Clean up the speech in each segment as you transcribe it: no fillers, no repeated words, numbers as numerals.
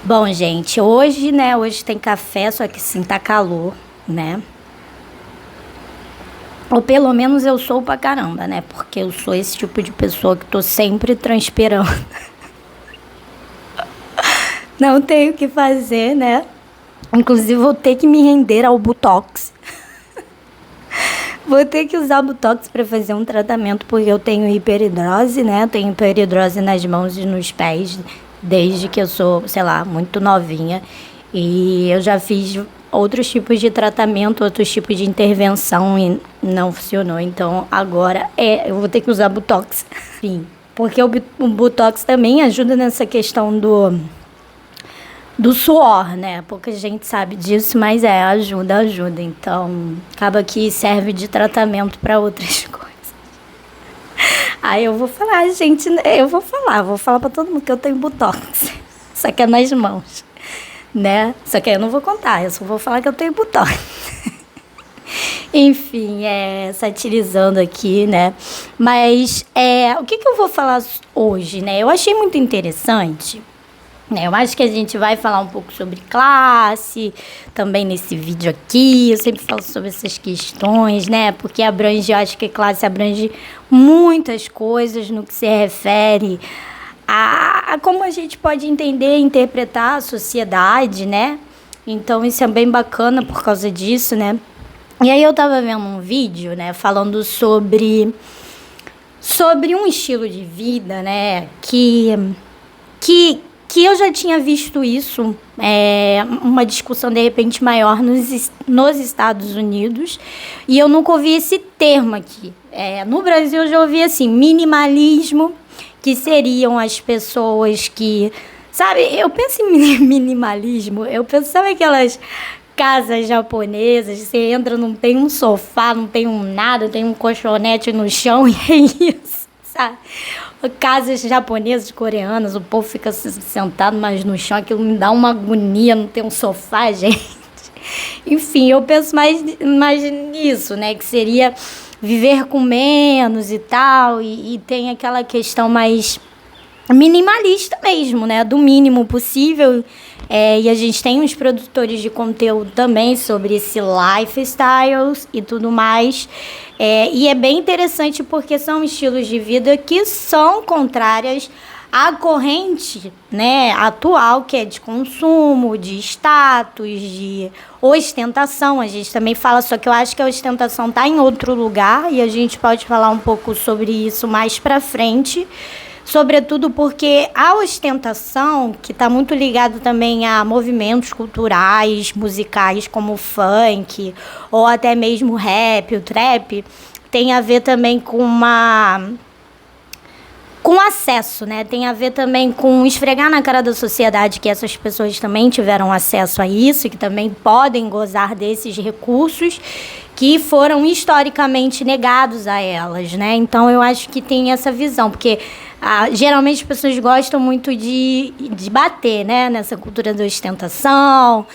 Bom, gente, hoje, né, hoje tem café, só que sim, tá calor, né? Ou pelo menos eu sou pra caramba, né? Porque eu sou esse tipo de pessoa que tô sempre transpirando. Não tenho o que fazer, né? Inclusive, vou ter que me render ao Botox. Vou ter que usar Botox pra fazer um tratamento, porque eu tenho hiperidrose, né? Tenho hiperidrose nas mãos e nos pés, desde que eu sou, sei lá, muito novinha. E eu já fiz outros tipos de tratamento, outros tipos de intervenção e não funcionou. Então, agora eu vou ter que usar Botox. Sim, porque o Botox também ajuda nessa questão do suor, né? Pouca gente sabe disso, mas ajuda. Então, acaba que serve de tratamento para outras coisas. Aí eu vou falar, gente, vou falar para todo mundo que eu tenho Botox. Só que é nas mãos, né? Só que eu não vou contar, eu só vou falar que eu tenho Botox. Enfim, satirizando aqui, né? Mas o que eu vou falar hoje, né? Eu achei muito interessante. Eu acho que a gente vai falar um pouco sobre classe, também nesse vídeo aqui. Eu sempre falo sobre essas questões, né? Porque eu acho que classe abrange muitas coisas no que se refere a como a gente pode entender e interpretar a sociedade, né? Então, isso é bem bacana por causa disso, né? E aí eu tava vendo um vídeo, né, falando sobre um estilo de vida, né, que eu já tinha visto isso, uma discussão de repente maior nos Estados Unidos, e eu nunca ouvi esse termo aqui. No Brasil eu já ouvi assim, minimalismo, que seriam as pessoas que, sabe, eu penso em minimalismo, eu penso, sabe aquelas casas japonesas, você entra, não tem um sofá, não tem um nada, tem um colchonete no chão e é isso, sabe? Casas japonesas, coreanas, o povo fica sentado mais no chão, aquilo me dá uma agonia, não tem um sofá, gente. Enfim, eu penso mais nisso, né, que seria viver com menos e tal, e tem aquela questão mais minimalista mesmo, né, do mínimo possível. E a gente tem uns produtores de conteúdo também sobre esse lifestyles e tudo mais. E é bem interessante porque são estilos de vida que são contrárias à corrente, né, atual, que é de consumo, de status, de ostentação. A gente também fala, só que eu acho que a ostentação está em outro lugar e a gente pode falar um pouco sobre isso mais para frente. Sobretudo porque a ostentação, que está muito ligado também a movimentos culturais, musicais como o funk, ou até mesmo o rap, o trap, tem a ver também com acesso, né? Tem a ver também com esfregar na cara da sociedade que essas pessoas também tiveram acesso a isso, que também podem gozar desses recursos que foram historicamente negados a elas, né? Então, eu acho que tem essa visão, porque geralmente as pessoas gostam muito de bater, né? Nessa cultura da ostentação,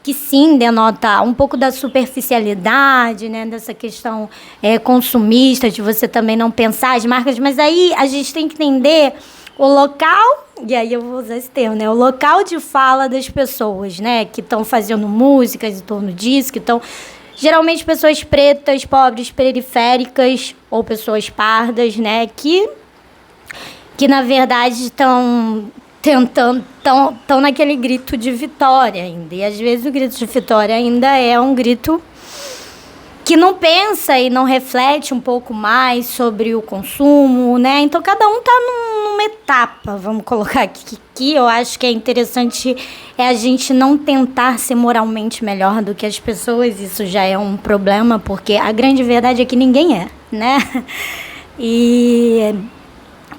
que sim denota um pouco da superficialidade, né, dessa questão consumista, de você também não pensar as marcas, mas aí a gente tem que entender o local, e aí eu vou usar esse termo, né, o local de fala das pessoas, né, que estão fazendo músicas em torno disso, que estão geralmente pessoas pretas, pobres, periféricas, ou pessoas pardas, né, que na verdade estão naquele grito de vitória ainda. E às vezes o grito de vitória ainda é um grito que não pensa e não reflete um pouco mais sobre o consumo, né? Então cada um está numa etapa, vamos colocar aqui, que eu acho que é interessante a gente não tentar ser moralmente melhor do que as pessoas. Isso já é um problema, porque a grande verdade é que ninguém é, né? E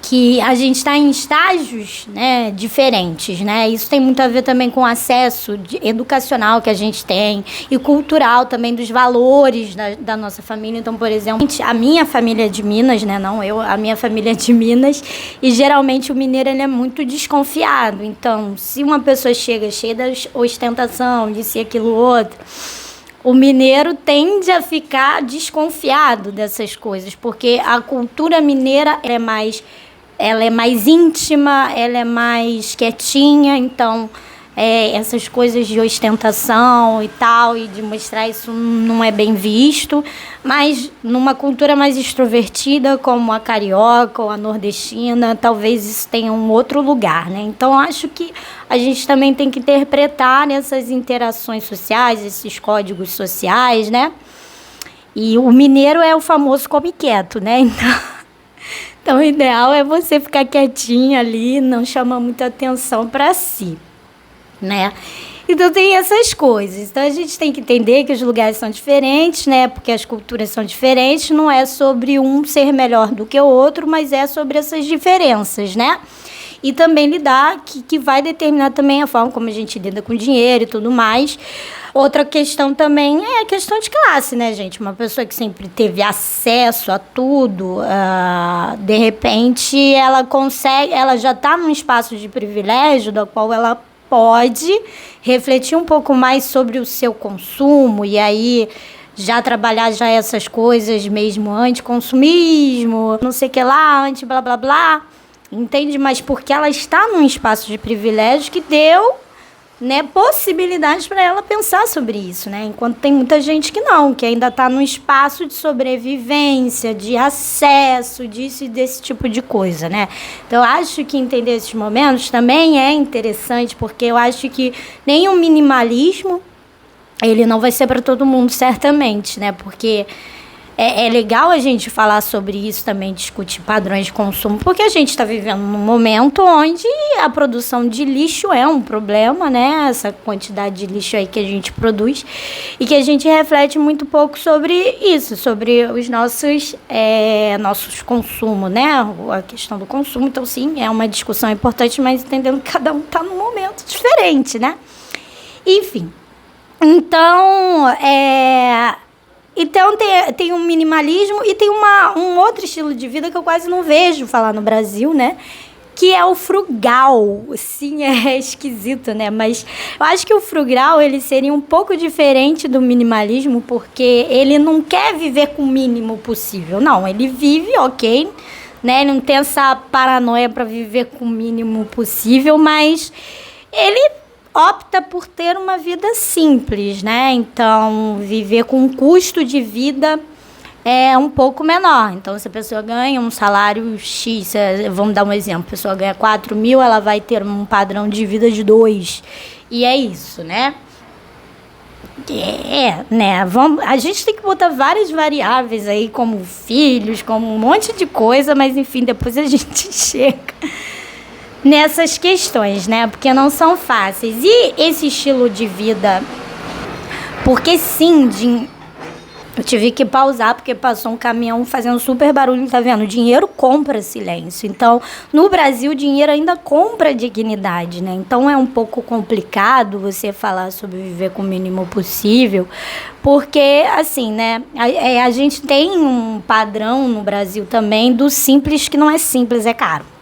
que a gente está em estágios, né, diferentes, né? Isso tem muito a ver também com o acesso educacional que a gente tem e cultural também, dos valores da nossa família. Então, por exemplo, a minha família é de Minas, né? Não eu, a minha família é de Minas, e geralmente o mineiro ele é muito desconfiado. Então, se uma pessoa chega cheia de ostentação, disso e aquilo outro, o mineiro tende a ficar desconfiado dessas coisas, porque a cultura mineira ela é mais íntima, ela é mais quietinha, então essas coisas de ostentação e tal, e de mostrar isso não é bem visto, mas numa cultura mais extrovertida, como a carioca ou a nordestina, talvez isso tenha um outro lugar, né? Então, acho que a gente também tem que interpretar essas interações sociais, esses códigos sociais, né? E o mineiro é o famoso come quieto, né? Então, o ideal é você ficar quietinho ali, não chamar muita atenção para si, né? Então tem essas coisas. Então a gente tem que entender que os lugares são diferentes, né? Porque as culturas são diferentes. Não é sobre um ser melhor do que o outro, mas é sobre essas diferenças, né? E também lidar, que vai determinar também a forma como a gente lida com dinheiro e tudo mais. Outra questão também é a questão de classe, né, gente? Uma pessoa que sempre teve acesso a tudo, de repente ela já está num espaço de privilégio, da qual ela pode refletir um pouco mais sobre o seu consumo e aí já trabalhar já essas coisas mesmo, anticonsumismo, não sei o que lá, anti blá blá blá, entende? Mas porque ela está num espaço de privilégio que deu, né, possibilidades para ela pensar sobre isso, né? Enquanto tem muita gente que não, que ainda está num espaço de sobrevivência, de acesso, disso e desse tipo de coisa, né? Então, eu acho que entender esses momentos também é interessante, porque eu acho que nenhum minimalismo, ele não vai ser para todo mundo, certamente, né? Porque é legal a gente falar sobre isso também, discutir padrões de consumo, porque a gente está vivendo num momento onde a produção de lixo é um problema, né? Essa quantidade de lixo aí que a gente produz e que a gente reflete muito pouco sobre isso, sobre os nossos consumos, né? A questão do consumo. Então, sim, é uma discussão importante, mas entendendo que cada um está num momento diferente, né? Enfim. Então, tem um minimalismo e tem um outro estilo de vida que eu quase não vejo falar no Brasil, né? Que é o frugal. Sim, é esquisito, né? Mas eu acho que o frugal, ele seria um pouco diferente do minimalismo, porque ele não quer viver com o mínimo possível. Não, ele vive, ok, né? Ele não tem essa paranoia para viver com o mínimo possível, mas ele opta por ter uma vida simples, né? Então, viver com um custo de vida um pouco menor. Então, se a pessoa ganha um salário X, vamos dar um exemplo, a pessoa ganha 4 mil, ela vai ter um padrão de vida de 2. E é isso, né? Né? A gente tem que botar várias variáveis aí, como filhos, como um monte de coisa, mas enfim, depois a gente chega nessas questões, né? Porque não são fáceis. E esse estilo de vida, porque sim, eu tive que pausar porque passou um caminhão fazendo super barulho, tá vendo? Dinheiro compra silêncio. Então, no Brasil, dinheiro ainda compra dignidade, né? Então, é um pouco complicado você falar sobre viver com o mínimo possível, porque, assim, né? A gente tem um padrão no Brasil também do simples, que não é simples, é caro.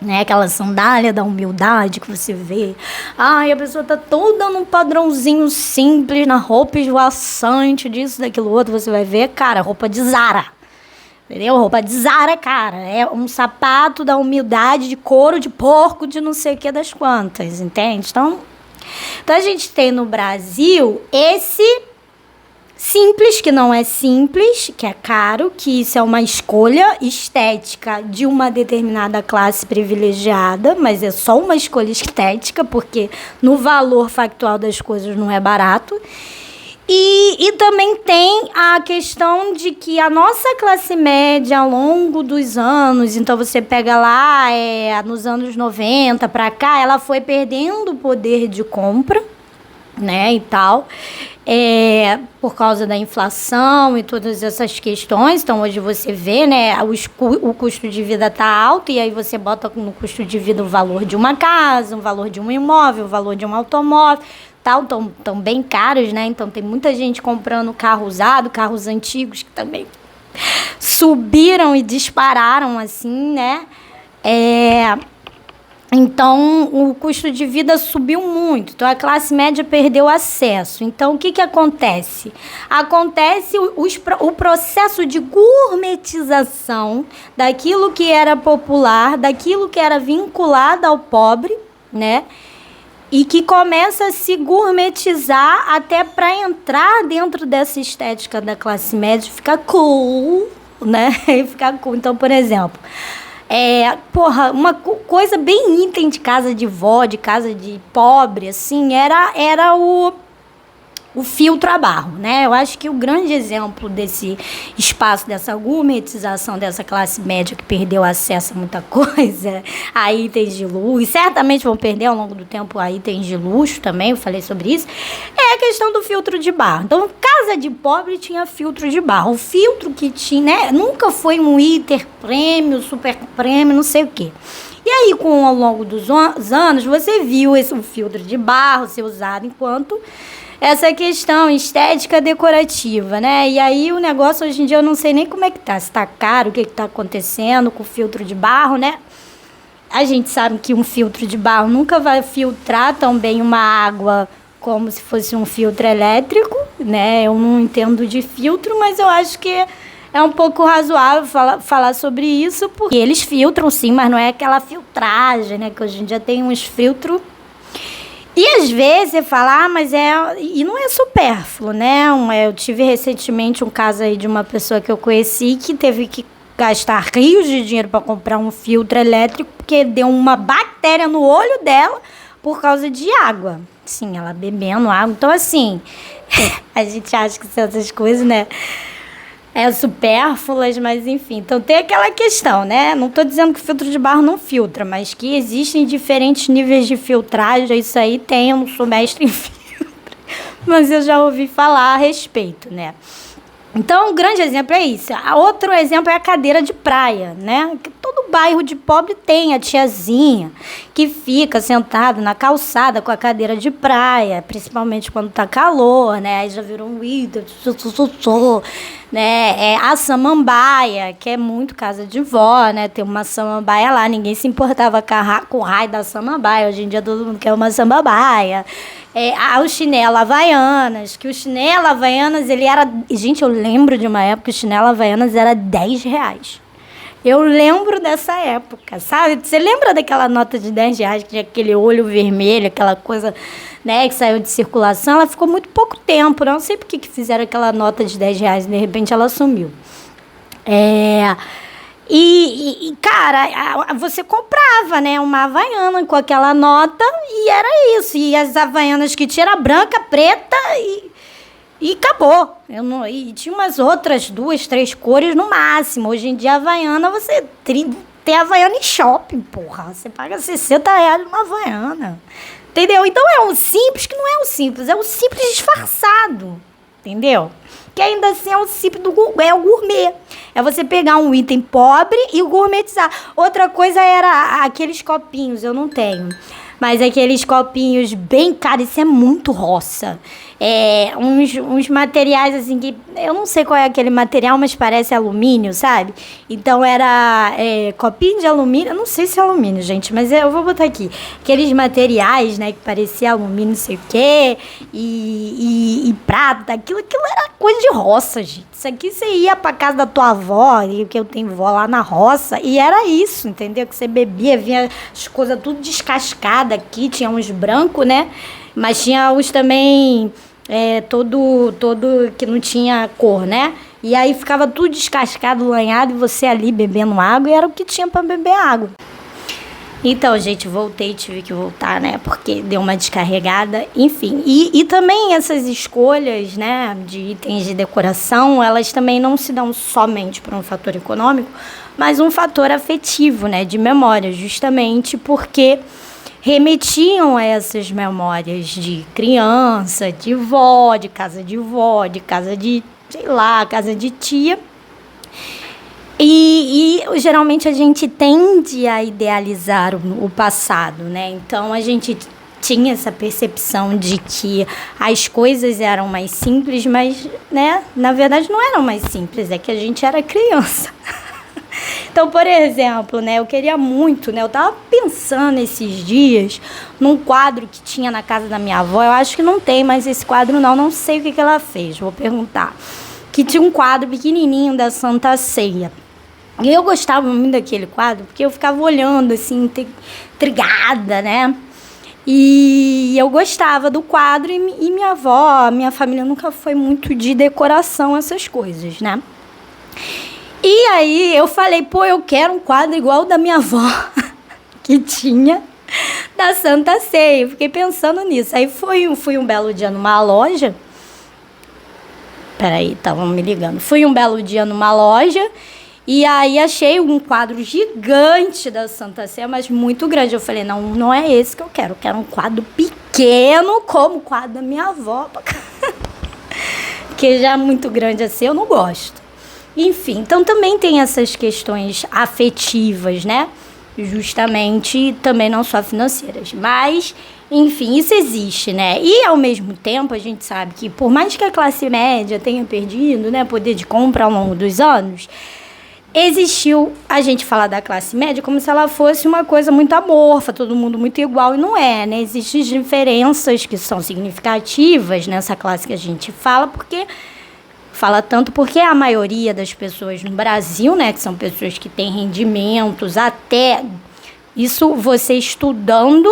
Né, aquela sandália da humildade que você vê. Ai, a pessoa tá toda num padrãozinho simples, na roupa esvoaçante, disso, daquilo outro. Você vai ver, cara, roupa de Zara. Entendeu? Roupa de Zara, cara. É um sapato da humildade, de couro de porco, de não sei o que das quantas, entende? Então a gente tem no Brasil esse simples, que não é simples, que é caro, que isso é uma escolha estética de uma determinada classe privilegiada, mas é só uma escolha estética, porque no valor factual das coisas não é barato. E também tem a questão de que a nossa classe média, ao longo dos anos, então você pega lá, nos anos 90 para cá, ela foi perdendo o poder de compra, né, e tal, por causa da inflação e todas essas questões. Então, hoje você vê, né, o custo de vida tá alto, e aí você bota no custo de vida o valor de uma casa, o valor de um imóvel, o valor de um automóvel, tal, tão bem caros, né? Então, tem muita gente comprando carro usado, carros antigos que também subiram e dispararam, assim, né? Então, o custo de vida subiu muito. Então, a classe média perdeu acesso. Então, o que acontece? Acontece o processo de gourmetização daquilo que era popular, daquilo que era vinculado ao pobre, né? e que começa a se gourmetizar até para entrar dentro dessa estética da classe média, ficar cool, né? E ficar cool. Então, por exemplo, uma coisa bem item de casa de vó, de casa de pobre, assim, era o filtro a barro, né? Eu acho que o grande exemplo desse espaço, dessa gourmetização dessa classe média que perdeu acesso a muita coisa, a itens de luxo, e certamente vão perder ao longo do tempo a itens de luxo também, eu falei sobre isso, é a questão do filtro de barro. Então, casa de pobre tinha filtro de barro. O filtro que tinha, né? Nunca foi um hiper prêmio, super prêmio, não sei o quê. E aí, ao longo dos anos, você viu o filtro de barro ser usado enquanto essa questão estética decorativa, né? E aí o negócio hoje em dia eu não sei nem como é que tá. Se tá caro, o que tá acontecendo com o filtro de barro, né? A gente sabe que um filtro de barro nunca vai filtrar tão bem uma água como se fosse um filtro elétrico, né? Eu não entendo de filtro, mas eu acho que é um pouco razoável falar sobre isso, porque eles filtram sim, mas não é aquela filtragem, né? Que hoje em dia tem uns filtros. E às vezes você fala, mas e não é supérfluo, né? Eu tive recentemente um caso aí de uma pessoa que eu conheci que teve que gastar rios de dinheiro para comprar um filtro elétrico porque deu uma bactéria no olho dela por causa de água. Sim, ela bebendo água. Então, assim, a gente acha que são essas coisas, né? Supérfluas, mas enfim. Então tem aquela questão, né? Não estou dizendo que o filtro de barro não filtra, mas que existem diferentes níveis de filtragem. Isso aí tem, eu não sou mestre em filtro, mas eu já ouvi falar a respeito, né? Então, um grande exemplo é isso. Outro exemplo é a cadeira de praia, né? Que todo bairro de pobre tem a tiazinha que fica sentada na calçada com a cadeira de praia, principalmente quando tá calor, né? Aí já virou um ídolo, né? A samambaia, que é muito casa de vó, né? Tem uma samambaia lá, ninguém se importava com o raio da samambaia. Hoje em dia todo mundo quer uma samambaia. O chinelo Havaianas, que o chinelo Havaianas, ele era... Gente, eu lembro de uma época que o chinelo Havaianas era R$10. Eu lembro dessa época, sabe? Você lembra daquela nota de R$10 que tinha aquele olho vermelho, aquela coisa, né, que saiu de circulação? Ela ficou muito pouco tempo, não sei por que fizeram aquela nota de R$10 e de repente ela sumiu. Cara, você comprava, né, uma Havaiana com aquela nota e era isso. E as Havaianas que tinha era branca, preta e acabou. E tinha umas outras 2, 3 cores no máximo. Hoje em dia, a Havaiana, você tem Havaiana em shopping, porra. Você paga R$60 numa Havaiana. Entendeu? Então é um simples que não é um simples, é um simples disfarçado. Entendeu? Que ainda assim é o simples é o gourmet. É você pegar um item pobre e gourmetizar. Outra coisa era aqueles copinhos, eu não tenho. Mas aqueles copinhos bem caros, isso é muito roça. Uns materiais assim que... Eu não sei qual é aquele material, mas parece alumínio, sabe? Então era copinho de alumínio. Eu não sei se é alumínio, gente, mas eu vou botar aqui. Aqueles materiais, né, que parecia alumínio, não sei o quê. E prata. Aquilo era coisa de roça, gente. Isso aqui você ia pra casa da tua avó, que eu tenho vó lá na roça, e era isso, entendeu? Que você bebia, vinha as coisas tudo descascadas aqui. Tinha uns brancos, né? Mas tinha os também... todo que não tinha cor, né? E aí ficava tudo descascado, lanhado, e você ali bebendo água, e era o que tinha para beber água. Então, gente, tive que voltar, né? Porque deu uma descarregada, enfim. E também essas escolhas, né, de itens de decoração, elas também não se dão somente por um fator econômico, mas um fator afetivo, né, de memória, justamente porque remetiam a essas memórias de criança, de vó, de casa de, sei lá, casa de tia. E geralmente a gente tende a idealizar o passado, né? Então a gente tinha essa percepção de que as coisas eram mais simples, mas, né, na verdade não eram mais simples, é que a gente era criança. Então, por exemplo, né, eu queria muito, né, eu tava pensando esses dias num quadro que tinha na casa da minha avó. Eu acho que não tem mais esse quadro, não sei o que ela fez, vou perguntar. Que tinha um quadro pequenininho da Santa Ceia. E eu gostava muito daquele quadro, porque eu ficava olhando, assim, intrigada, né? E aí eu gostava do quadro e minha avó, minha família nunca foi muito de decoração, essas coisas, né? E aí eu falei, pô, eu quero um quadro igual o da minha avó, que tinha da Santa Ceia. Fiquei pensando nisso. Aí fui um belo dia numa loja. Peraí, estavam me ligando. Fui um belo dia numa loja e aí achei um quadro gigante da Santa Ceia, mas muito grande. Eu falei, não é esse que eu quero. Eu quero um quadro pequeno como o quadro da minha avó. Porque já é muito grande assim, eu não gosto. Enfim, então também tem essas questões afetivas, né? Justamente também não só financeiras. Mas, enfim, isso existe, né? E, ao mesmo tempo, a gente sabe que, por mais que a classe média tenha perdido, né, poder de compra ao longo dos anos, existiu a gente falar da classe média como se ela fosse uma coisa muito amorfa, todo mundo muito igual, e não é, né? Existem diferenças que são significativas nessa classe que a gente fala, porque a maioria das pessoas no Brasil, né, que são pessoas que têm rendimentos, até isso você estudando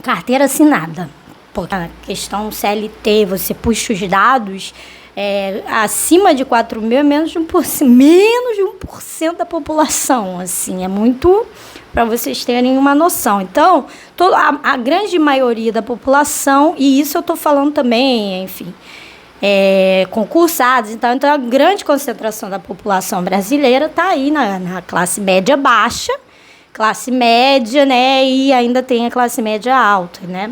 carteira assinada, porque a questão CLT, você puxa os dados, acima de 4 mil é menos de 1% da população, assim, é muito para vocês terem uma noção. Então, a grande maioria da população, e isso eu estou falando também, enfim, concursados, então a grande concentração da população brasileira está aí na classe média baixa, classe média, né, e ainda tem a classe média alta, né?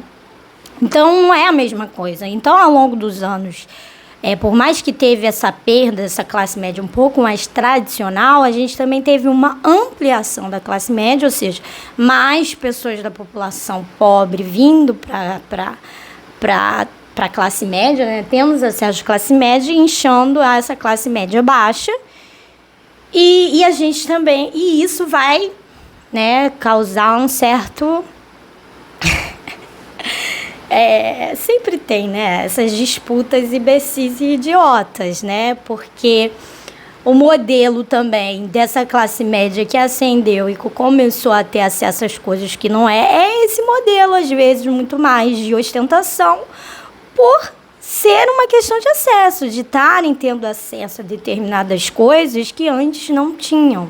Então não é a mesma coisa. Então, ao longo dos anos, por mais que teve essa perda, essa classe média um pouco mais tradicional, a gente também teve uma ampliação da classe média, ou seja, mais pessoas da população pobre vindo para a classe média, né? Temos acesso à classe média, inchando a essa classe média baixa. E a gente também... E isso vai, né, causar um certo... sempre tem, né, essas disputas imbecis e idiotas, né? Porque o modelo também dessa classe média que ascendeu e que começou a ter acesso às coisas que não é esse modelo, às vezes, muito mais de ostentação, por ser uma questão de acesso, de estarem tendo acesso a determinadas coisas que antes não tinham.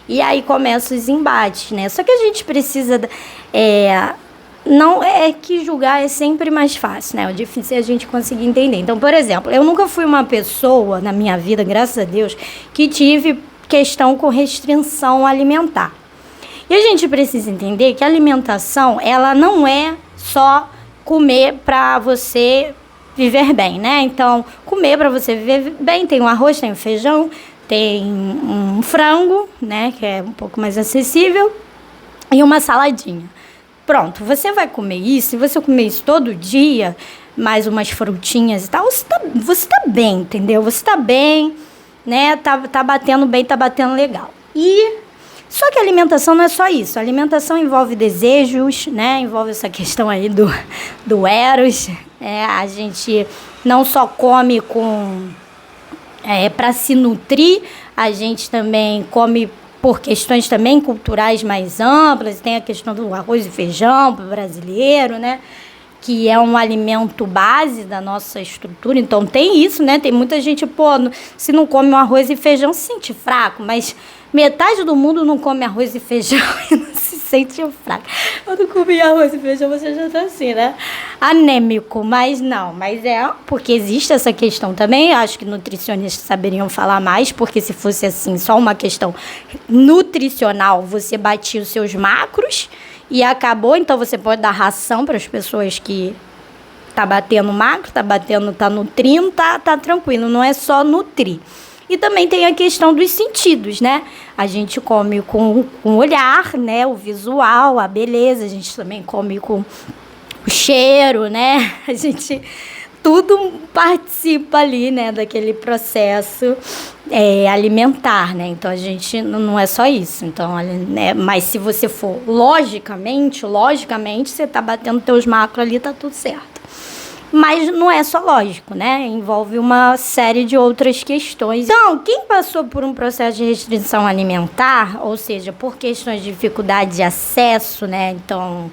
E aí começam os embates, né? Só que a gente precisa... não é que julgar é sempre mais fácil, né? O difícil é a gente conseguir entender. Então, por exemplo, eu nunca fui uma pessoa na minha vida, graças a Deus, que tive questão com restrição alimentar. E a gente precisa entender que a alimentação, ela não é só comer para você viver bem, né? Então, comer para você viver bem, tem o arroz, tem o feijão, tem um frango, né, que é um pouco mais acessível, e uma saladinha. Pronto, você vai comer isso, se você comer isso todo dia, mais umas frutinhas e tal, você tá bem, entendeu? Você tá bem, né? Tá batendo bem, tá batendo legal. Só que a alimentação não é só isso. A alimentação envolve desejos, né? Envolve essa questão aí do eros. A gente não só come para se nutrir, a gente também come por questões também culturais mais amplas. Tem a questão do arroz e feijão para o brasileiro, né? Que é um alimento base da nossa estrutura. Então, tem isso, né? Tem muita gente, se não come um arroz e feijão, se sente fraco. Mas metade do mundo não come arroz e feijão e não se sente fraco. Eu não comi arroz e feijão, você já tá assim, né? Anêmico, mas não. Mas porque existe essa questão também. Acho que nutricionistas saberiam falar mais, porque se fosse assim, só uma questão nutricional, você batia os seus macros e acabou. Então você pode dar ração para as pessoas que tá batendo macro, tá nutrindo, tá tranquilo, não é só nutrir. E também tem a questão dos sentidos, né? A gente come com o olhar, né? O visual, a beleza, a gente também come com o cheiro, né? A gente tudo participa ali, né, daquele processo alimentar, né? Então a gente não é só isso. Então, né, mas se você for logicamente, você tá batendo teus macros ali, tá tudo certo. Mas não é só lógico, né? Envolve uma série de outras questões. Então, quem passou por um processo de restrição alimentar, ou seja, por questões de dificuldade de acesso, né? Então,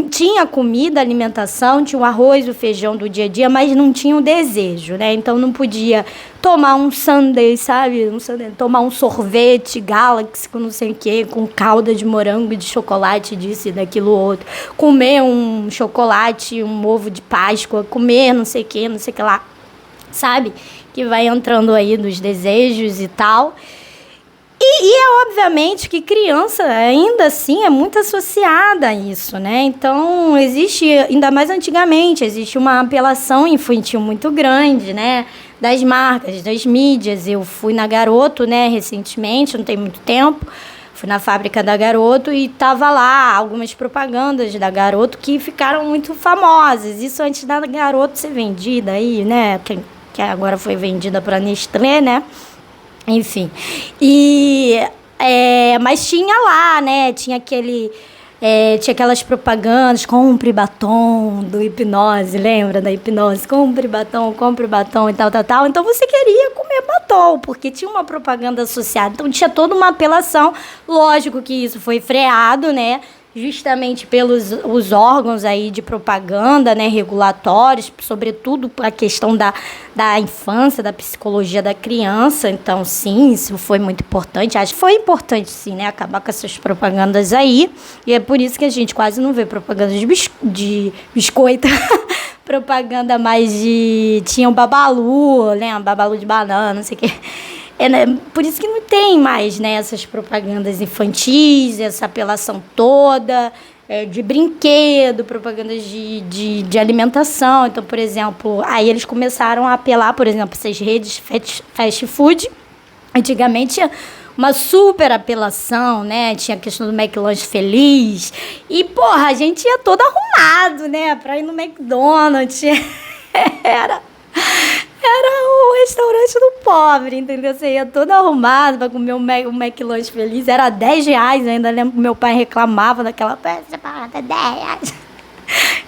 tinha comida, alimentação, tinha o arroz, o feijão do dia a dia, mas não tinha o desejo, né? Então não podia tomar um sundae, sabe? Tomar um sorvete Galaxy com não sei o quê, com calda de morango, de chocolate, disso e daquilo outro. Comer um chocolate, um ovo de Páscoa, comer não sei o quê, não sei o que lá, sabe? Que vai entrando aí dos desejos e tal. E é obviamente que criança, ainda assim, é muito associada a isso, né? Então, existe, ainda mais antigamente, existe uma apelação infantil muito grande, né? Das marcas, das mídias. Eu fui na Garoto, né, recentemente, não tem muito tempo. Fui na fábrica da Garoto e tava lá algumas propagandas da Garoto que ficaram muito famosas. Isso antes da Garoto ser vendida aí, né? Que agora foi vendida para Nestlé, né? Enfim, mas tinha lá, né, tinha aquelas propagandas, compre batom do Hipnose, lembra da Hipnose? Compre batom e tal. Então você queria comer batom, porque tinha uma propaganda associada, então tinha toda uma apelação. Lógico que isso foi freado, né, justamente pelos os órgãos aí de propaganda, né, regulatórios, sobretudo a questão da infância, da psicologia da criança. Então, sim, isso foi muito importante. Acho que foi importante, sim, né, acabar com essas propagandas aí. E é por isso que a gente quase não vê propaganda de biscoito. Propaganda mais de... Tinha o Babalu, né, Babalu de banana, não sei o quê. Né? Por isso que não tem mais, né, essas propagandas infantis, essa apelação toda, de brinquedo, propagandas de alimentação. Então, por exemplo, aí eles começaram a apelar, por exemplo, essas redes fast food. Antigamente tinha uma super apelação, né? Tinha a questão do McLanche Feliz. E, porra, a gente ia todo arrumado, né, pra ir no McDonald's. Era o restaurante do pobre, entendeu? Você ia todo arrumado para comer um McLanche Feliz. Era R$10, eu ainda lembro que meu pai reclamava daquela peça, R$10.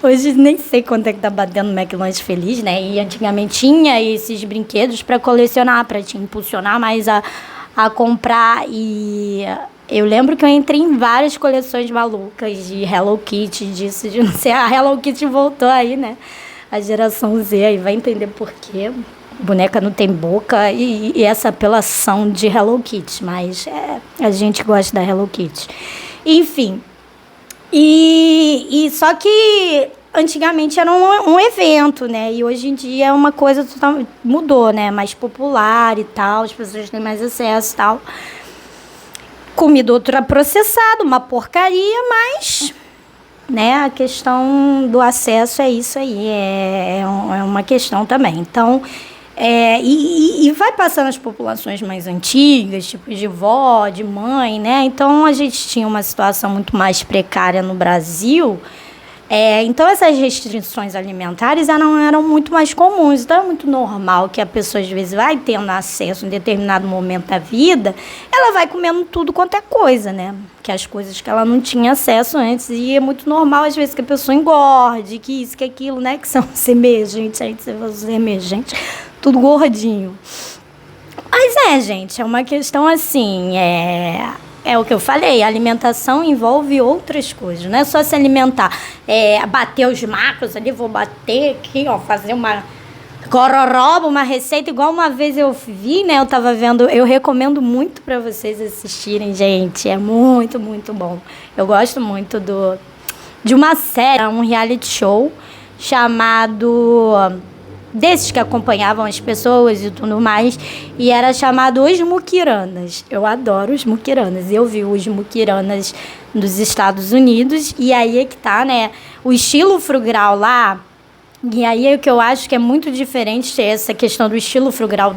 Hoje nem sei quanto é que tá batendo no McLanche Feliz, né? E antigamente tinha esses brinquedos para colecionar, para te impulsionar mais a comprar. E eu lembro que eu entrei em várias coleções malucas de Hello Kitty, disso, de não sei. A Hello Kitty voltou aí, né? A geração Z aí vai entender por quê. Boneca não tem boca e essa apelação de Hello Kitty. Mas a gente gosta da Hello Kitty. Enfim. E só que antigamente era um evento, né? E hoje em dia é uma coisa totalmente... Mudou, né? Mais popular e tal. As pessoas têm mais acesso e tal. Comida ultraprocessada, uma porcaria, mas... né, a questão do acesso é isso aí, é uma questão também. Então, e vai passando as populações mais antigas, tipo de vó, de mãe, né? Então, a gente tinha uma situação muito mais precária no Brasil. Então, essas restrições alimentares eram muito mais comuns. Então, é muito normal que a pessoa, às vezes, vai tendo acesso em determinado momento da vida, ela vai comendo tudo quanto é coisa, né? Que as coisas que ela não tinha acesso antes. E é muito normal, às vezes, que a pessoa engorde, que isso, que aquilo, né? Que são os emergentes, tudo gordinho. Mas gente, é uma questão assim, é o que eu falei, a alimentação envolve outras coisas, não é só se alimentar, bater os macros ali, vou bater aqui, ó, fazer uma gororoba, uma receita, igual uma vez eu vi, né, eu tava vendo, eu recomendo muito para vocês assistirem, gente, é muito, muito bom. Eu gosto muito de uma série, um reality show chamado... desses que acompanhavam as pessoas e tudo mais, e era chamado Os Mukiranas. Eu adoro os Mukiranas. Eu vi os Mukiranas dos Estados Unidos, e aí é que tá, né? O estilo frugal lá, e aí é o que eu acho que é muito diferente essa questão do estilo frugal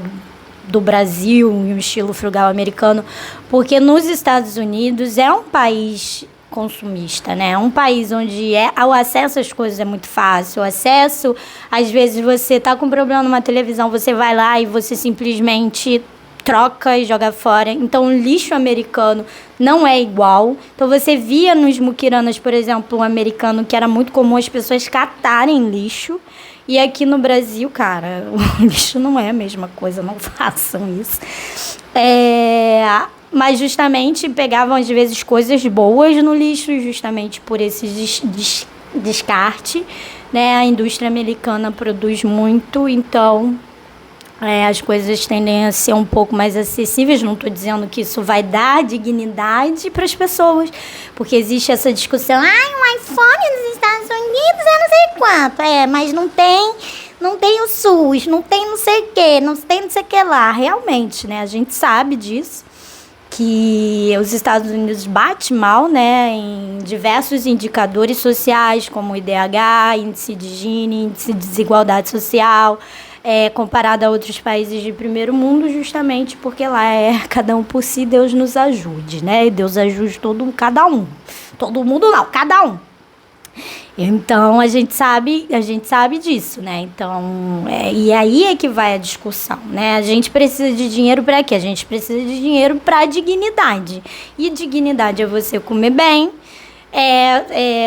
do Brasil e o estilo frugal americano, porque nos Estados Unidos é um país consumista, né? É um país onde o acesso às coisas é muito fácil. O acesso, às vezes você tá com um problema numa televisão, você vai lá e você simplesmente troca e joga fora. Então, o lixo americano não é igual. Então, você via nos Mukiranas, por exemplo, um americano que era muito comum as pessoas catarem lixo. E aqui no Brasil, cara, o lixo não é a mesma coisa, não façam isso. mas justamente pegavam às vezes coisas boas no lixo, justamente por esse descarte, né? A indústria americana produz muito, então as coisas tendem a ser um pouco mais acessíveis. Não estou dizendo que isso vai dar dignidade para as pessoas, porque existe essa discussão, um iPhone nos Estados Unidos é não sei quanto, mas não tem o SUS, não tem não sei o que, não tem não sei o que lá. Realmente, né, a gente sabe disso, que os Estados Unidos bate mal, né, em diversos indicadores sociais, como o IDH, índice de Gini, índice de desigualdade social, comparado a outros países de primeiro mundo, justamente porque lá cada um por si, Deus nos ajude, né? E Deus ajude cada um. Todo mundo não, cada um. Então, a gente sabe disso, né? Então, e aí é que vai a discussão, né? A gente precisa de dinheiro para quê? A gente precisa de dinheiro para dignidade. E dignidade é você comer bem,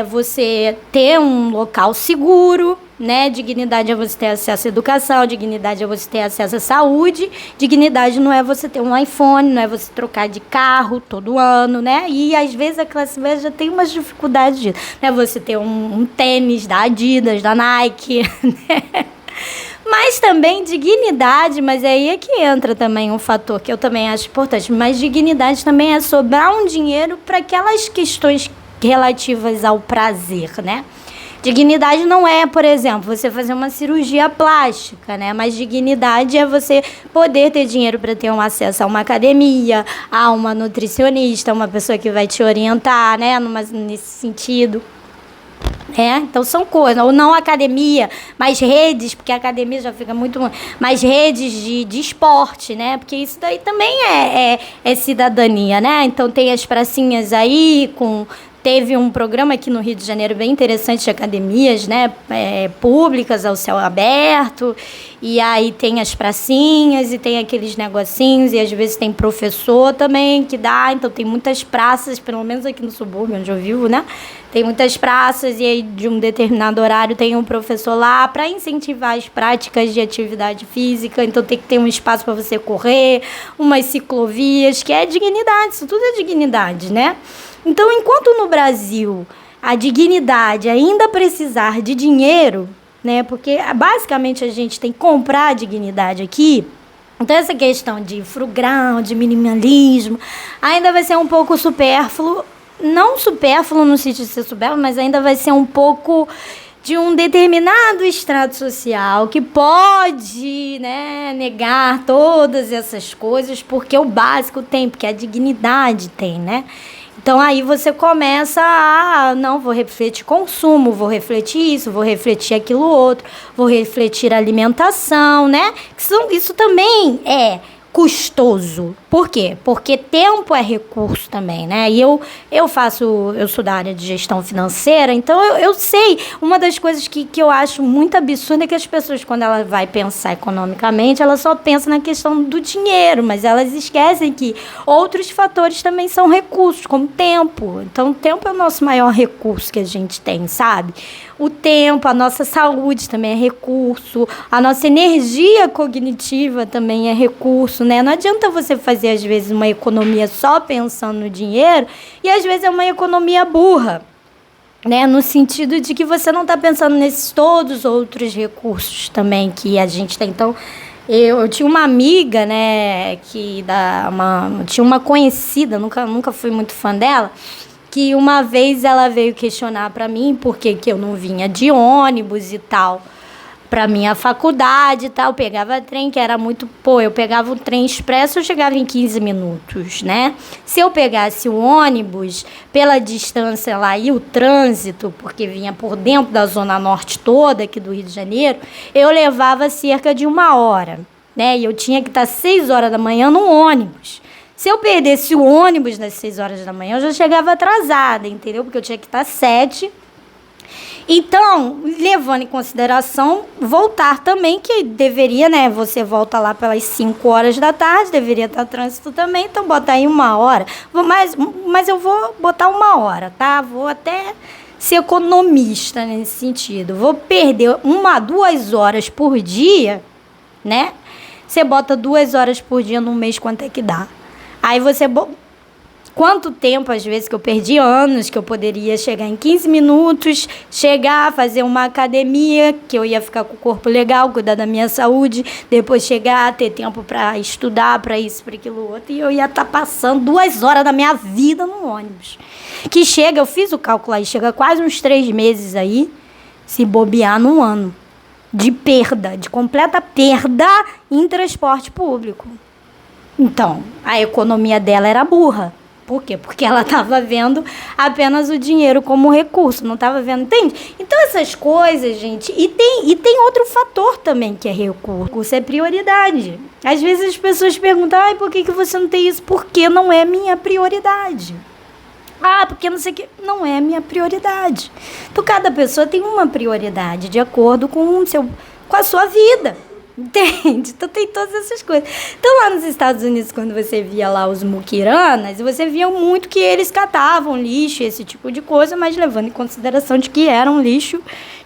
você ter um local seguro, né? Dignidade é você ter acesso à educação, dignidade é você ter acesso à saúde, dignidade não é você ter um iPhone, não é você trocar de carro todo ano, né? E às vezes a classe média já tem umas dificuldades disso, né? Você ter um tênis da Adidas, da Nike, né? Mas também dignidade, mas aí é que entra também um fator que eu também acho importante, mas dignidade também é sobrar um dinheiro para aquelas questões relativas ao prazer, né? Dignidade não é, por exemplo, você fazer uma cirurgia plástica, né? Mas dignidade é você poder ter dinheiro para ter um acesso a uma academia, a uma nutricionista, uma pessoa que vai te orientar, né? Nesse sentido. Então são coisas, ou não academia, mas redes, porque a academia já fica muito, mais redes de esporte, né? Porque isso daí também é cidadania, né? Então tem as pracinhas aí teve um programa aqui no Rio de Janeiro bem interessante de academias, né, públicas ao céu aberto, e aí tem as pracinhas e tem aqueles negocinhos, e às vezes tem professor também que dá, então tem muitas praças, pelo menos aqui no subúrbio onde eu vivo, né, tem muitas praças, e aí de um determinado horário tem um professor lá para incentivar as práticas de atividade física, então tem que ter um espaço para você correr, umas ciclovias, que é dignidade, isso tudo é dignidade, né? Então, enquanto no Brasil a dignidade ainda precisar de dinheiro, né, porque basicamente a gente tem que comprar a dignidade aqui, então essa questão de frugal, de minimalismo, ainda vai ser um pouco supérfluo, não supérfluo no sentido de ser supérfluo, mas ainda vai ser um pouco de um determinado estrato social que pode, né, negar todas essas coisas, porque o básico tem, porque a dignidade tem, né? Então, aí você começa não, vou refletir consumo, vou refletir isso, vou refletir aquilo outro, vou refletir alimentação, né? Isso também é custoso. Por quê? Porque tempo é recurso também, né? E eu sou da área de gestão financeira, então eu sei, uma das coisas que eu acho muito absurda é que as pessoas, quando ela vai pensar economicamente, ela só pensa na questão do dinheiro, mas elas esquecem que outros fatores também são recursos, como tempo. Então, o tempo é o nosso maior recurso que a gente tem, sabe? O tempo, a nossa saúde também é recurso, a nossa energia cognitiva também é recurso, né? Não adianta você fazer, às vezes, uma economia só pensando no dinheiro e, às vezes, é uma economia burra, né? No sentido de que você não está pensando nesses todos os outros recursos também que a gente tem. Então, eu tinha uma amiga, né, tinha uma conhecida, nunca fui muito fã dela, que uma vez ela veio questionar para mim por que eu não vinha de ônibus e tal, para minha faculdade e tal, pegava trem, que era muito, eu pegava o trem expresso, eu chegava em 15 minutos, né? Se eu pegasse o ônibus, pela distância lá e o trânsito, porque vinha por dentro da zona norte toda aqui do Rio de Janeiro, eu levava cerca de 1 hora, né? E eu tinha que estar 6 horas da manhã no ônibus. Se eu perdesse o ônibus das 6 horas da manhã, eu já chegava atrasada, entendeu? Porque eu tinha que estar 7. Então, levando em consideração, voltar também, que deveria, né? Você volta lá pelas 5 horas da tarde, deveria estar trânsito também, então bota aí 1 hora. Mas eu vou botar 1 hora, tá? Vou até ser economista nesse sentido. Vou perder 2 horas por dia, né? Você bota 2 horas por dia no mês, quanto é que dá? Aí você... Quanto tempo, às vezes, que eu perdi anos, que eu poderia chegar em 15 minutos, chegar, fazer uma academia, que eu ia ficar com o corpo legal, cuidar da minha saúde, depois chegar, ter tempo para estudar, para isso, para aquilo outro, e eu ia estar passando 2 horas da minha vida no ônibus. Que chega, eu fiz o cálculo aí, chega quase uns 3 meses aí, se bobear num ano, de perda, de completa perda em transporte público. Então, a economia dela era burra. Por quê? Porque ela estava vendo apenas o dinheiro como recurso, não estava vendo, entende? Então, essas coisas, gente, e tem outro fator também que é recurso, é prioridade. Às vezes as pessoas perguntam, por que você não tem isso? Porque não é minha prioridade. Porque não sei o que. Não é minha prioridade. Então, cada pessoa tem uma prioridade de acordo com a sua vida. Entende? Então tem todas essas coisas. Então lá nos Estados Unidos, quando você via lá os muquiranas, você via muito que eles catavam lixo, esse tipo de coisa, mas levando em consideração de que era um lixo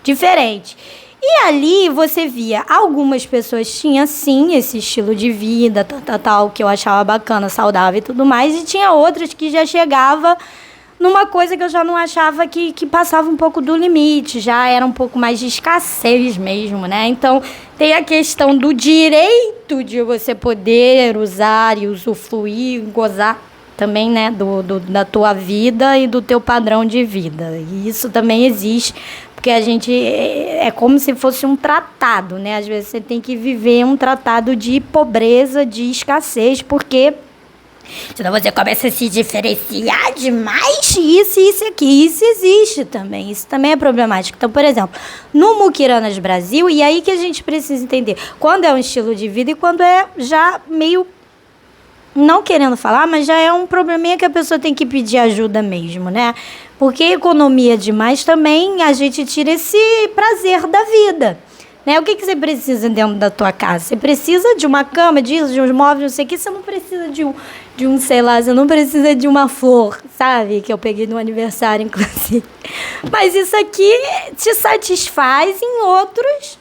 diferente. E ali você via algumas pessoas tinham sim esse estilo de vida, tal, que eu achava bacana, saudável e tudo mais, e tinha outras que já chegava numa coisa que eu já não achava que passava um pouco do limite, já era um pouco mais de escassez mesmo, né? Então, tem a questão do direito de você poder usar e usufruir, gozar também, né, da tua vida e do teu padrão de vida. E isso também existe, porque a gente é como se fosse um tratado, né? Às vezes você tem que viver um tratado de pobreza, de escassez, porque senão você começa a se diferenciar demais, isso aqui. Isso existe também, isso também é problemático. Então, por exemplo, no Muquiranas Brasil, e aí que a gente precisa entender quando é um estilo de vida e quando é já meio, não querendo falar, mas já é um probleminha que a pessoa tem que pedir ajuda mesmo, né? Porque economia demais também, a gente tira esse prazer da vida. Né? O que você precisa dentro da tua casa? Você precisa de uma cama, de uns móveis, não sei o que. Você não precisa de um, sei lá, você não precisa de uma flor, sabe? Que eu peguei no aniversário, inclusive. Mas isso aqui te satisfaz em outros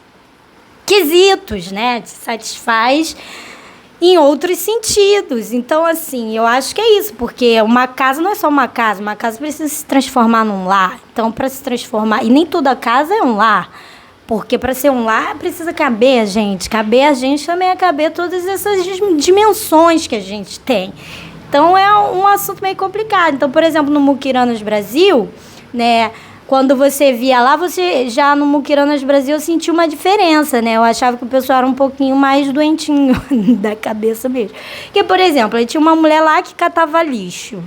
quesitos, né? Te satisfaz em outros sentidos. Então, assim, eu acho que é isso. Porque uma casa não é só uma casa precisa se transformar num lar. Então, para se transformar... E nem toda casa é um lar. Porque para ser um lar precisa caber a gente. Caber a gente também é caber todas essas dimensões que a gente tem. Então é um assunto meio complicado. Então, por exemplo, no Muquiranas Brasil, né, quando você via lá, você já no Muquiranas Brasil eu senti uma diferença, né? Eu achava que o pessoal era um pouquinho mais doentinho da cabeça mesmo. Porque, por exemplo, tinha uma mulher lá que catava lixo.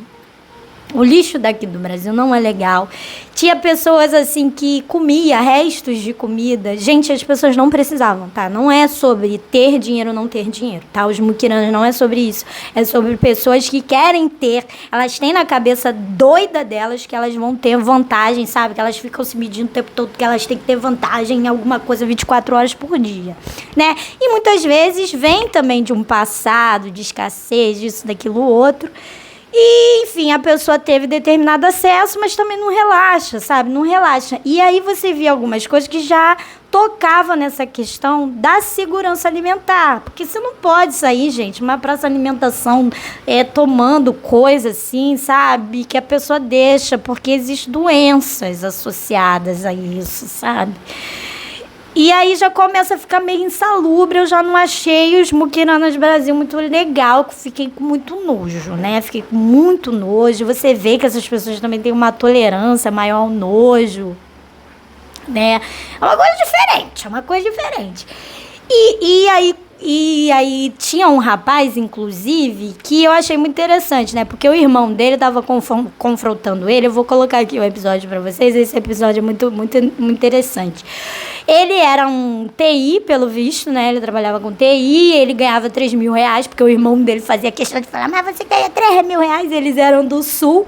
O lixo daqui do Brasil não é legal. Tinha pessoas assim que comia restos de comida. Gente, as pessoas não precisavam, tá? Não é sobre ter dinheiro ou não ter dinheiro, tá? Os muquiranos não é sobre isso. É sobre pessoas que querem ter. Elas têm na cabeça doida delas que elas vão ter vantagem, sabe? Que elas ficam se medindo o tempo todo que elas têm que ter vantagem em alguma coisa 24 horas por dia, né? E muitas vezes vem também de um passado, de escassez, disso, daquilo, outro. E, enfim, a pessoa teve determinado acesso, mas também não relaxa, sabe? Não relaxa. E aí você via algumas coisas que já tocavam nessa questão da segurança alimentar. Porque você não pode sair, gente, uma praça de alimentação tomando coisa assim, sabe? Que a pessoa deixa, porque existem doenças associadas a isso, sabe? E aí já começa a ficar meio insalubre. Eu já não achei os Muquiranas Brasil muito legal, que fiquei com muito nojo, né? Fiquei com muito nojo. Você vê que essas pessoas também têm uma tolerância maior ao nojo, né? É uma coisa diferente, E aí tinha um rapaz, inclusive, que eu achei muito interessante, né? Porque o irmão dele estava confrontando ele. Eu vou colocar aqui o episódio para vocês. Esse episódio é muito, muito, muito interessante. Ele era um TI, pelo visto, né? Ele trabalhava com TI, ele ganhava 3 mil reais, porque o irmão dele fazia questão de falar, mas você ganha 3 mil reais? Eles eram do Sul.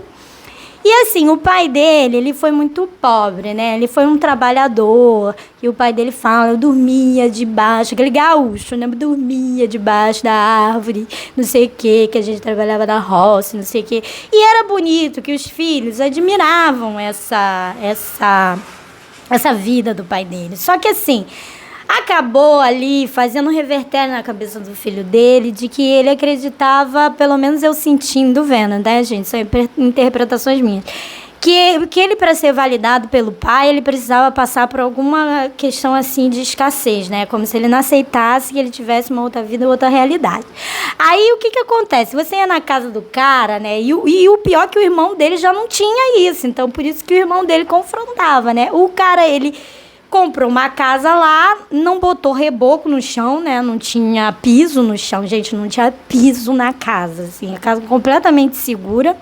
E assim, o pai dele, ele foi muito pobre, né? Ele foi um trabalhador. E o pai dele fala, eu dormia debaixo, aquele gaúcho, né? Eu dormia debaixo da árvore, não sei o quê, que a gente trabalhava na roça, não sei o quê. E era bonito que os filhos admiravam essa vida do pai dele. Só que assim, acabou ali fazendo um revertério na cabeça do filho dele, de que ele acreditava, pelo menos eu sentindo, vendo, né, gente? São interpretações minhas. Que ele, para ser validado pelo pai, ele precisava passar por alguma questão assim de escassez, né? Como se ele não aceitasse que ele tivesse uma outra vida, outra realidade. Aí o que acontece? Você ia na casa do cara, né? E o pior é que o irmão dele já não tinha isso. Então, por isso que o irmão dele confrontava, né? O cara, ele comprou uma casa lá, não botou reboco no chão, né? Não tinha piso no chão. Gente, não tinha piso na casa, assim. A casa completamente segura.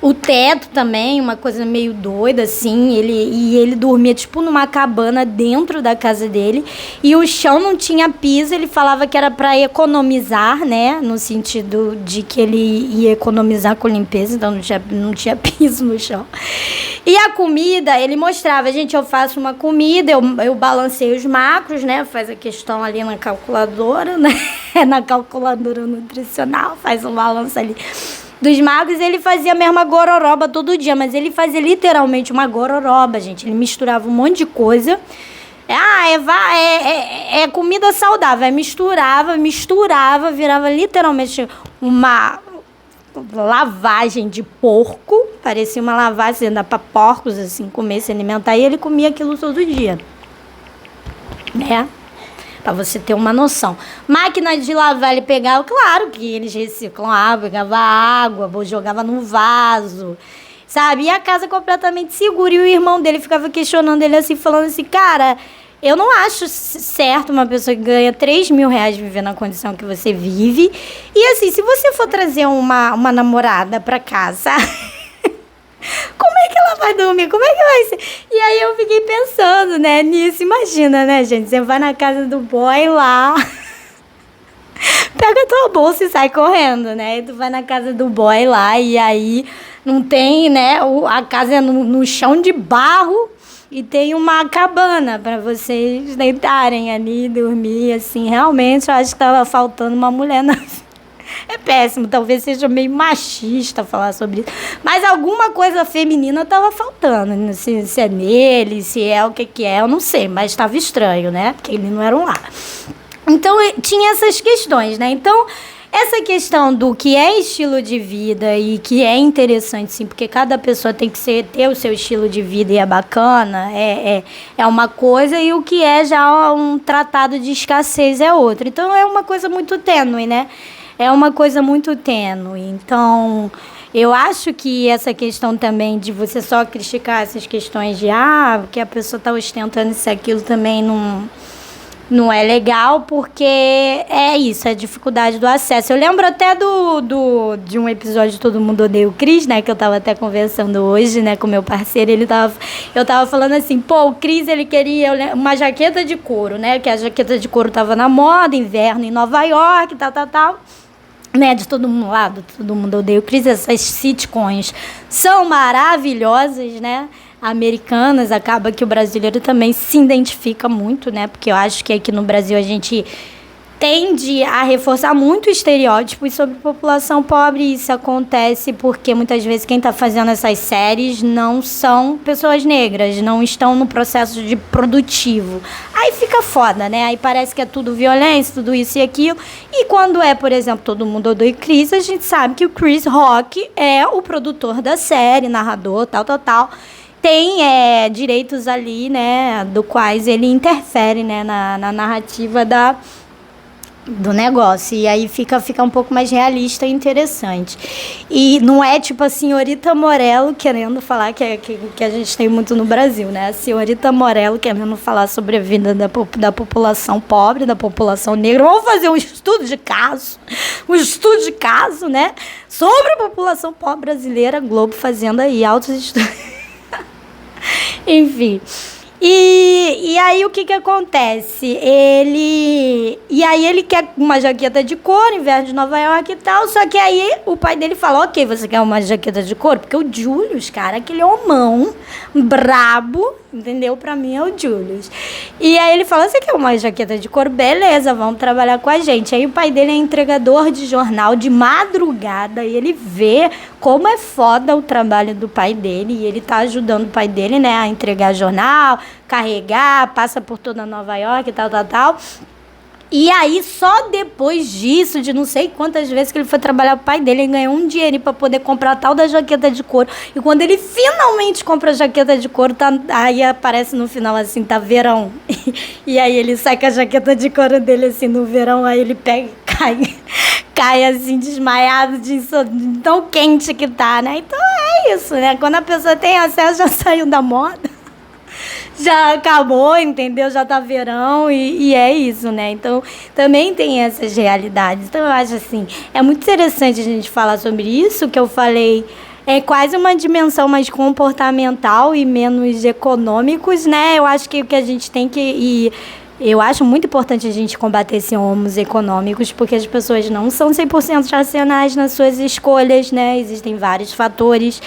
O teto também, uma coisa meio doida, assim, ele dormia, tipo, numa cabana dentro da casa dele, e o chão não tinha piso, ele falava que era para economizar, né, no sentido de que ele ia economizar com limpeza, então não tinha piso no chão. E a comida, ele mostrava, gente, eu faço uma comida, eu balancei os macros, né, faz a questão ali na calculadora, né, na calculadora nutricional, faz um balanço ali dos magos. Ele fazia a mesma gororoba todo dia, mas ele fazia literalmente uma gororoba, gente. Ele misturava um monte de coisa. É comida saudável. Aí misturava, virava literalmente uma lavagem de porco. Parecia uma lavagem, ainda para porcos, assim, comer, se alimentar. E ele comia aquilo todo dia, né? Para você ter uma noção. Máquina de lavar, ele pegava, claro que eles reciclam água, pegava água, jogava no vaso, sabe? E a casa completamente segura. E o irmão dele ficava questionando ele assim, falando assim, cara, eu não acho certo uma pessoa que ganha 3 mil reais viver na condição que você vive. E assim, se você for trazer uma namorada para casa... Como é que ela vai dormir? Como é que vai ser? E aí eu fiquei pensando, né, nisso. Imagina, né, gente? Você vai na casa do boy lá, pega a tua bolsa e sai correndo, né? E tu vai na casa do boy lá e aí não tem, né? A casa é no chão de barro e tem uma cabana para vocês deitarem ali e dormir, assim. Realmente eu acho que tava faltando uma mulher na vida. É péssimo, talvez seja meio machista falar sobre isso. Mas alguma coisa feminina estava faltando. Se é nele, se é o que é, eu não sei. Mas estava estranho, né? Porque eles não eram lá. Então, tinha essas questões, né? Então, essa questão do que é estilo de vida e que é interessante, sim, porque cada pessoa tem que ter o seu estilo de vida e é bacana, é uma coisa, e o que é já um tratado de escassez é outra. Então, é uma coisa muito tênue, né? É uma coisa muito tênue. Então, eu acho que essa questão também de você só criticar essas questões de que a pessoa está ostentando isso e aquilo também não é legal, porque é isso, é a dificuldade do acesso. Eu lembro até de um episódio de Todo Mundo Odeia o Chris, né, que eu estava até conversando hoje, né, com meu parceiro, eu estava falando assim, o Chris, ele queria uma jaqueta de couro, né, que a jaqueta de couro estava na moda, inverno em Nova York, tal, né, de Todo Mundo lá, Todo Mundo Odeia o Chris. Essas sitcoms são maravilhosas, né, americanas. Acaba que o brasileiro também se identifica muito, né, porque eu acho que aqui no Brasil a gente tende a reforçar muito estereótipos sobre população pobre. Isso acontece porque muitas vezes quem está fazendo essas séries não são pessoas negras, não estão no processo de produtivo. Aí fica foda, né? Aí parece que é tudo violência, tudo isso e aquilo. E quando é, por exemplo, Todo Mundo Odeia o Chris, a gente sabe que o Chris Rock é o produtor da série, narrador, tal. Tem direitos ali, né, do quais ele interfere, né, na narrativa do negócio. E aí fica um pouco mais realista e interessante. E não é tipo a senhorita Morello querendo falar que a gente tem muito no Brasil, né? A senhorita Morello querendo falar sobre a vida da população pobre, da população negra. Vamos fazer um estudo de caso, né? Sobre a população pobre brasileira, Globo fazendo aí altos estudos. Enfim. E aí o que acontece? Ele quer uma jaqueta de couro, inverno de Nova York e tal, só que aí o pai dele fala, ok, você quer uma jaqueta de couro? Porque o Julius, cara, aquele homão brabo, entendeu? Pra mim é o Julius. E aí ele fala, você quer uma jaqueta de couro? Beleza, vamos trabalhar com a gente. Aí o pai dele é entregador de jornal de madrugada e ele vê como é foda o trabalho do pai dele e ele tá ajudando o pai dele, né, a entregar jornal, carregar, passa por toda Nova York e tal. E aí, só depois disso, de não sei quantas vezes que ele foi trabalhar pro pai dele, ele ganhou um dinheirinho pra poder comprar a tal da jaqueta de couro. E quando ele finalmente compra a jaqueta de couro, aí aparece no final assim, tá verão. E aí ele sai com a jaqueta de couro dele assim no verão, aí ele pega e cai assim, desmaiado de tão quente que tá, né? Então é isso, né? Quando a pessoa tem acesso, já saiu da moda. Já acabou, entendeu? Já tá verão e é isso, né? Então, também tem essas realidades. Então, eu acho assim, é muito interessante a gente falar sobre isso, que eu falei, é quase uma dimensão mais comportamental e menos econômicos, né? Eu acho que o que a gente tem que... eu acho muito importante a gente combater esses homos econômicos, porque as pessoas não são 100% racionais nas suas escolhas, né? Existem vários fatores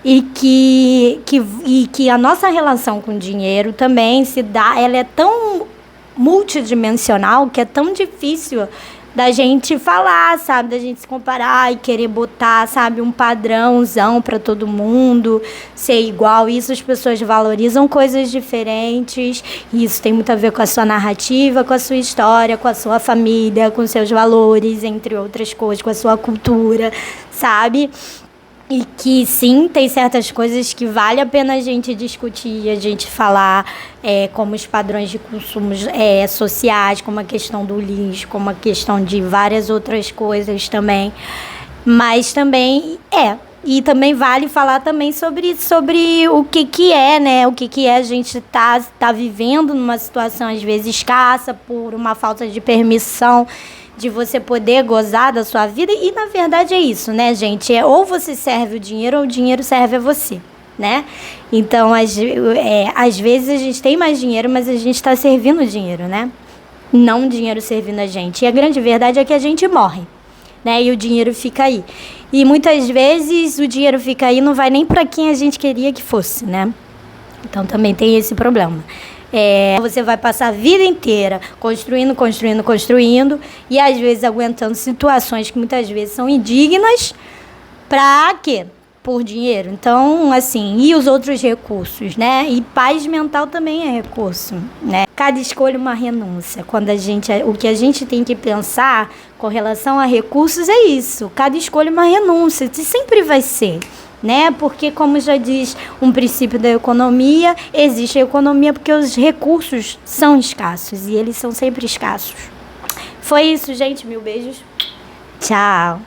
e que a nossa relação com o dinheiro também se dá, ela é tão multidimensional que é tão difícil da gente falar, sabe, da gente se comparar e querer botar, sabe, um padrãozão para todo mundo ser igual. Isso, as pessoas valorizam coisas diferentes, isso tem muito a ver com a sua narrativa, com a sua história, com a sua família, com seus valores, entre outras coisas, com a sua cultura, sabe? E que, sim, tem certas coisas que vale a pena a gente discutir, a gente falar, como os padrões de consumo sociais, como a questão do lixo, como a questão de várias outras coisas também. Mas também, e também vale falar também sobre o que é, né? O que é a gente tá vivendo numa situação, às vezes, escassa, por uma falta de permissão de você poder gozar da sua vida. E, na verdade, é isso, né, gente? Ou você serve o dinheiro ou o dinheiro serve a você, né? Então, às vezes, a gente tem mais dinheiro, mas a gente está servindo o dinheiro, né? Não o dinheiro servindo a gente. E a grande verdade é que a gente morre, né? E o dinheiro fica aí. E, muitas vezes, o dinheiro fica aí, não vai nem para quem a gente queria que fosse, né? Então, também tem esse problema. Você vai passar a vida inteira construindo, e às vezes aguentando situações que muitas vezes são indignas, pra quê? Por dinheiro. Então, assim, e os outros recursos, né? E paz mental também é recurso, né? Cada escolha é uma renúncia. O que a gente tem que pensar com relação a recursos é isso. Cada escolha é uma renúncia. E sempre vai ser, né? Porque, como já diz um princípio da economia, existe a economia porque os recursos são escassos e eles são sempre escassos. Foi isso, gente. Mil beijos. Tchau.